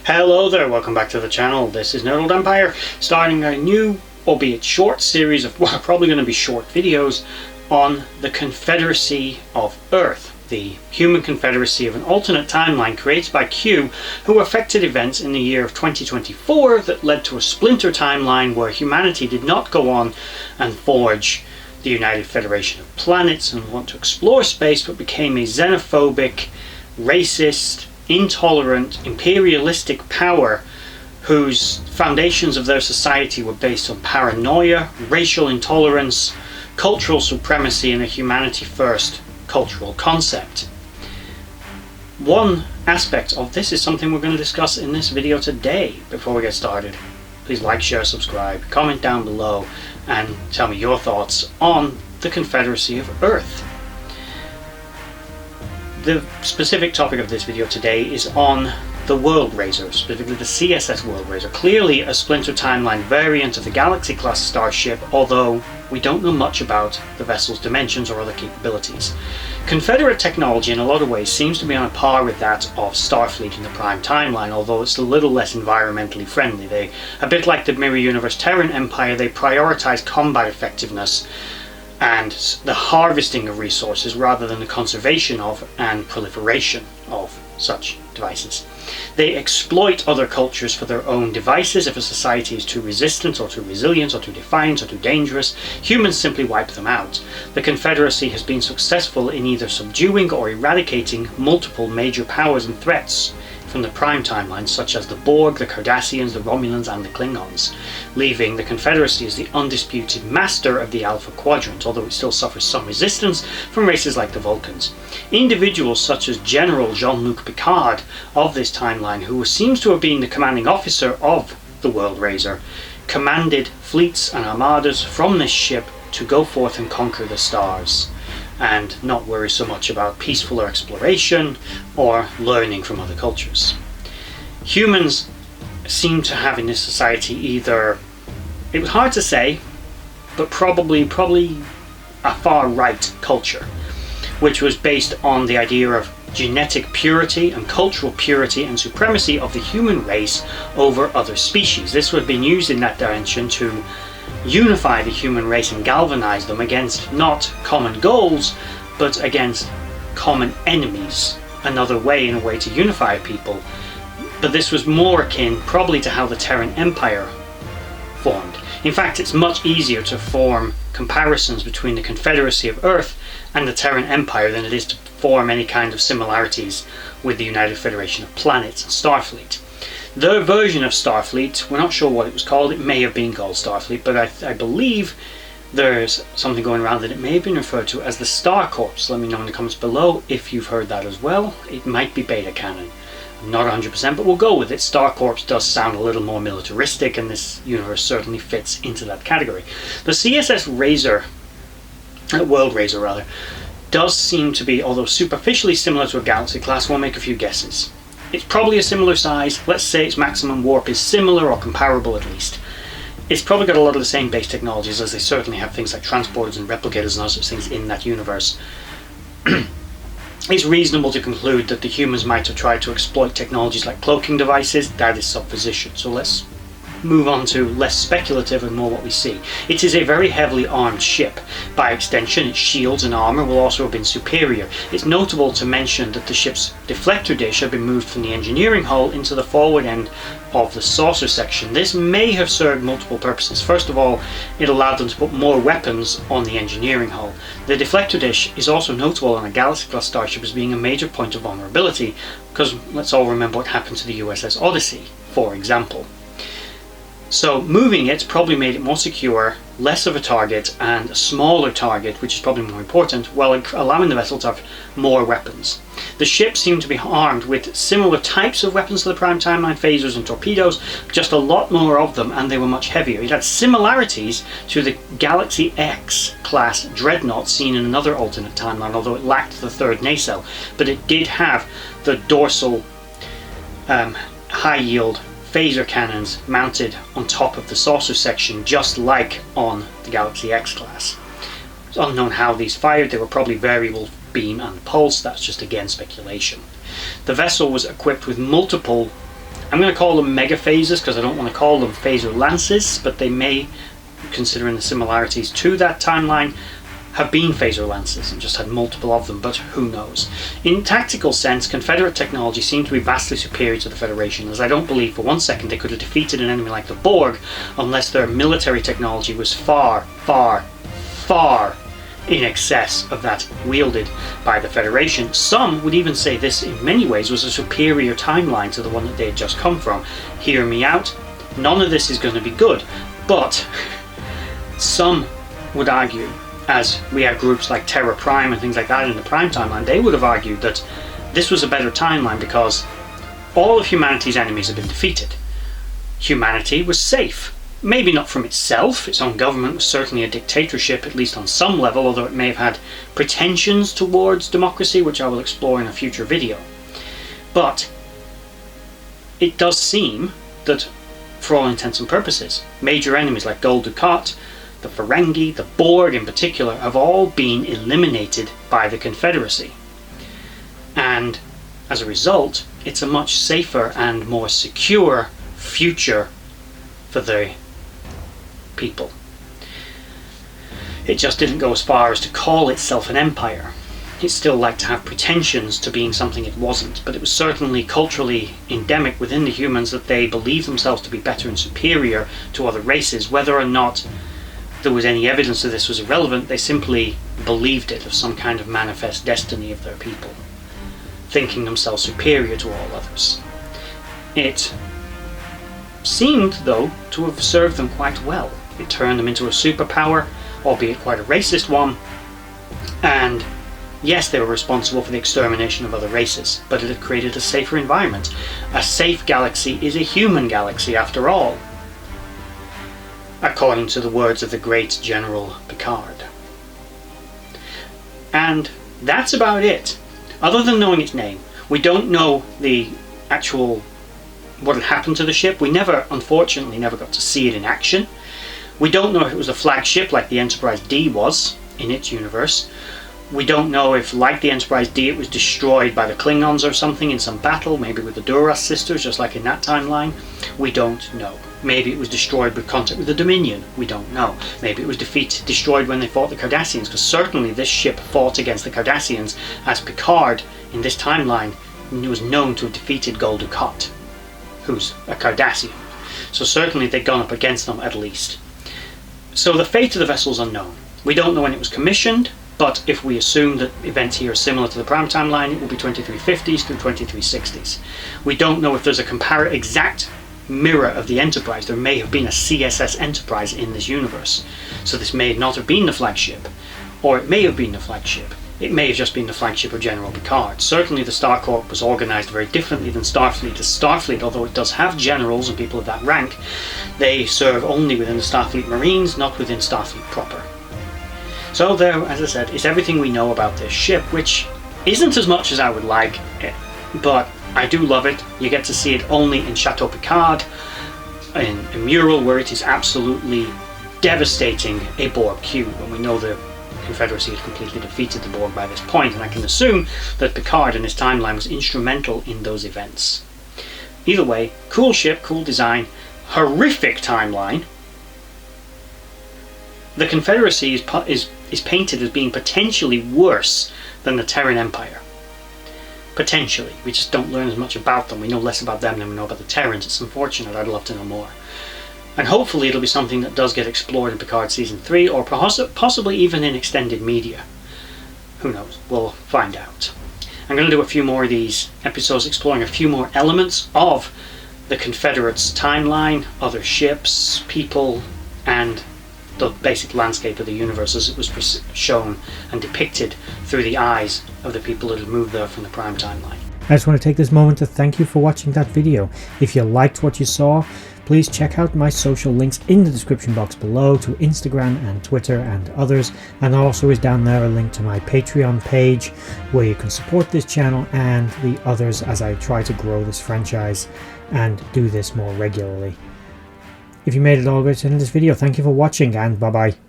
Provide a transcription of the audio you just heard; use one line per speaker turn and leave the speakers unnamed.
Hello there, welcome back to the channel. This is Nerd Empire, starting a new, albeit short series of, well, probably going to be short videos on the Confederacy of Earth, the human confederacy of an alternate timeline created by Q, who affected events in the year of 2024 that led to a splinter timeline where humanity did not go on and forge the United Federation of Planets and want to explore space, but became a xenophobic, racist, intolerant, imperialistic power whose foundations of their society were based on paranoia, racial intolerance, cultural supremacy, and a humanity-first cultural concept. One aspect of this is something we're going to discuss in this video today. Before we get started, please like, share, subscribe, comment down below, and tell me your thoughts on the Confederacy of Earth. The specific topic of this video today is on the World Razer, specifically the CSS World Razer. Clearly a splinter timeline variant of the Galaxy class starship, although we don't know much about the vessel's dimensions or other capabilities. Confederate technology in a lot of ways seems to be on a par with that of Starfleet in the Prime timeline, although it's a little less environmentally friendly. They, a bit like the Mirror Universe Terran Empire, they prioritize combat effectiveness and the harvesting of resources rather than the conservation of and proliferation of such devices. They exploit other cultures for their own devices. If a society is too resistant or too resilient or too defiant or too dangerous, humans simply wipe them out. The Confederacy has been successful in either subduing or eradicating multiple major powers and threats from the Prime timeline, such as the Borg, the Cardassians, the Romulans, and the Klingons, leaving the Confederacy as the undisputed master of the Alpha Quadrant, although it still suffers some resistance from races like the Vulcans. Individuals such as General Jean-Luc Picard of this timeline, who seems to have been the commanding officer of the World Razer, commanded fleets and armadas from this ship to go forth and conquer the stars, and not worry so much about peaceful exploration or learning from other cultures. Humans seem to have in this society either, it was hard to say, but probably a far right culture, which was based on the idea of genetic purity and cultural purity and supremacy of the human race over other species. This would have been used in that direction to unify the human race and galvanize them against not common goals, but against common enemies. Another way, in a way, to unify people. But this was more akin probably to how the Terran Empire formed. In fact, it's much easier to form comparisons between the Confederacy of Earth and the Terran Empire than it is to form any kind of similarities with the United Federation of Planets and Starfleet. Their version of Starfleet, we're not sure what it was called, it may have been called Starfleet, but I believe there's something going around that it may have been referred to as the Star Corps. Let me know in the comments below if you've heard that as well. It might be beta canon. I'm not 100%, but we'll go with it. Star Corps does sound a little more militaristic, and this universe certainly fits into that category. The CSS Razer, World Razer rather, does seem to be, although superficially similar to a Galaxy class. We'll make a few guesses. It's probably a similar size. Let's say its maximum warp is similar or comparable at least. It's probably got a lot of the same base technologies, as they certainly have things like transporters and replicators and other such things in that universe. It's reasonable to conclude that the humans might have tried to exploit technologies like cloaking devices. That is supposition. So let's move on to less speculative and more what we see. It is a very heavily armed ship. By extension, its shields and armor will also have been superior. It's notable to mention that the ship's deflector dish had been moved from the engineering hull into the forward end of the saucer section. This may have served multiple purposes. First of all, it allowed them to put more weapons on the engineering hull. The deflector dish is also notable on a Galaxy class starship as being a major point of vulnerability, because let's all remember what happened to the USS Odyssey, for example. So moving it probably made it more secure, less of a target, and a smaller target, which is probably more important, while allowing the vessel to have more weapons. The ship seemed to be armed with similar types of weapons to the Prime timeline, phasers and torpedoes, just a lot more of them, and they were much heavier. It had similarities to the Galaxy X class dreadnought seen in another alternate timeline, although it lacked the third nacelle, but it did have the dorsal high yield phaser cannons mounted on top of the saucer section, just like on the Galaxy X class. It's unknown how these fired. They were probably variable beam and pulse. That's just again speculation. The vessel was equipped with multiple I'm going to call them mega phasers because I don't want to call them phaser lances, but they may, considering the similarities to that timeline, have been phaser lances and just had multiple of them, but who knows. In tactical sense, Confederate technology seemed to be vastly superior to the Federation, as I don't believe for one second they could have defeated an enemy like the Borg unless their military technology was far, far, far in excess of that wielded by the Federation. Some would even say this in many ways was a superior timeline to the one that they had just come from. Hear me out, none of this is going to be good, but some would argue, as we had groups like Terra Prime and things like that in the Prime timeline, they would have argued that this was a better timeline because all of humanity's enemies had been defeated. Humanity was safe. Maybe not from itself, its own government was certainly a dictatorship, at least on some level, although it may have had pretensions towards democracy, which I will explore in a future video. But it does seem that, for all intents and purposes, major enemies like Gul Dukat, the Ferengi, the Borg in particular, have all been eliminated by the Confederacy. And as a result, it's a much safer and more secure future for the people. It just didn't go as far as to call itself an empire. It still liked to have pretensions to being something it wasn't, but it was certainly culturally endemic within the humans that they believed themselves to be better and superior to other races. Whether or not there was any evidence that this was irrelevant, they simply believed it as some kind of manifest destiny of their people, thinking themselves superior to all others. It seemed, though, to have served them quite well. It turned them into a superpower, albeit quite a racist one, and yes, they were responsible for the extermination of other races, but it had created a safer environment. A safe galaxy is a human galaxy, after all, according to the words of the great General Picard. And that's about it. Other than knowing its name, we don't know the actual what had happened to the ship. We unfortunately never got to see it in action. We don't know if it was a flagship like the Enterprise D was in its universe. We don't know if, like the Enterprise D, it was destroyed by the Klingons or something in some battle, maybe with the Duras sisters, just like in that timeline. We don't know. Maybe it was destroyed with contact with the Dominion. We don't know. Maybe it was destroyed when they fought the Cardassians, because certainly this ship fought against the Cardassians, as Picard, in this timeline, was known to have defeated Gul Dukat, who's a Cardassian. So certainly they'd gone up against them at least. So the fate of the vessel is unknown. We don't know when it was commissioned, but if we assume that events here are similar to the Prime timeline, it will be 2350s through 2360s. We don't know if there's a exact mirror of the Enterprise. There may have been a CSS Enterprise in this universe. So this may not have been the flagship, or it may have been the flagship. It may have just been the flagship of General Picard. Certainly the Star Corps was organised very differently than Starfleet. As Starfleet, although it does have generals and people of that rank, they serve only within the Starfleet Marines, not within Starfleet proper. So there, as I said, is everything we know about this ship, which isn't as much as I would like, but I do love it. You get to see it only in Chateau Picard, in a mural where it is absolutely devastating a Borg cube, and we know the Confederacy had completely defeated the Borg by this point, and I can assume that Picard in this timeline was instrumental in those events. Either way, cool ship, cool design, horrific timeline. The Confederacy is painted as being potentially worse than the Terran Empire. Potentially. We just don't learn as much about them. We know less about them than we know about the Terrans. It's unfortunate. I'd love to know more. And hopefully it'll be something that does get explored in Picard Season 3, or possibly even in extended media. Who knows? We'll find out. I'm going to do a few more of these episodes exploring a few more elements of the Confederates' timeline, other ships, people, and the basic landscape of the universe as it was shown and depicted through the eyes of the people that had moved there from the Prime timeline.
I just want to take this moment to thank you for watching that video. If you liked what you saw, please check out my social links in the description box below to Instagram and Twitter and others, and also is down there a link to my Patreon page where you can support this channel and the others as I try to grow this franchise and do this more regularly. If you made it all the way to the end of this video, thank you for watching, and bye bye.